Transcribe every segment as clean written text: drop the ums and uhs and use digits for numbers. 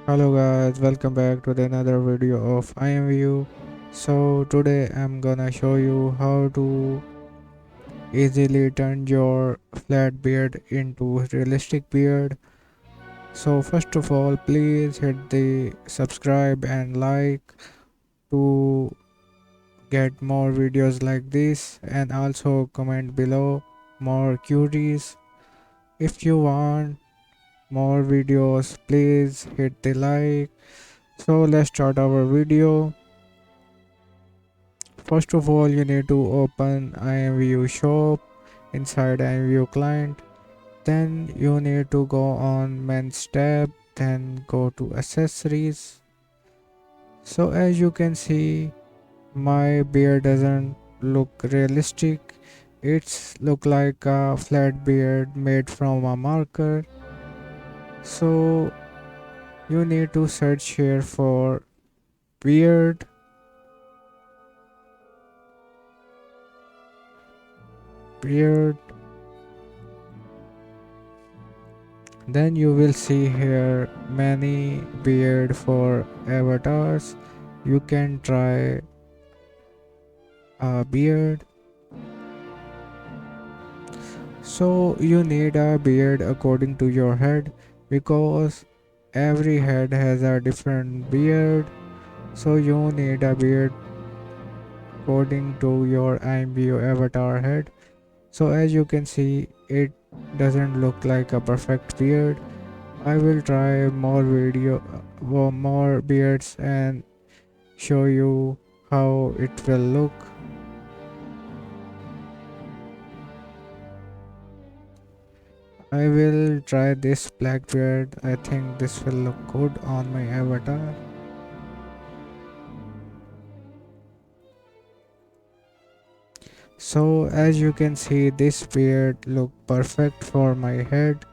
Hello guys, welcome back to another video of Imvu. So today I'm gonna show you how to easily turn your flat beard into realistic beard. So first of all, please hit the subscribe and like to get more videos like this, and also comment below more cuties. If you want more videos, please hit the like. So let's start our video. First of all, you need to open IMVU shop inside IMVU client. Then you need to go on men's tab, then go to accessories. So as you can see, my beard doesn't look realistic. It's look like a flat beard made from a marker. So you need to search here for beard. beard Then you will see here many beard for avatars. You can try a beard. So you need a beard according to your head, because every head has a different beard. So you need a beard according to your IMBO avatar head. So as you can see, it doesn't look like a perfect beard. I will try more beards and show you how it will look. I will try this black beard. I think this will look good on my avatar. So as you can see, this beard look perfect for my head.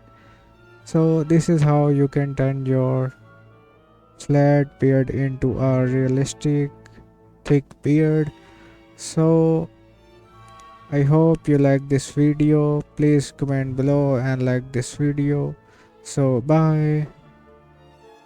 So this is how you can turn your flat beard into a realistic thick beard. So I hope you like this video. Please comment below and like this video. So bye.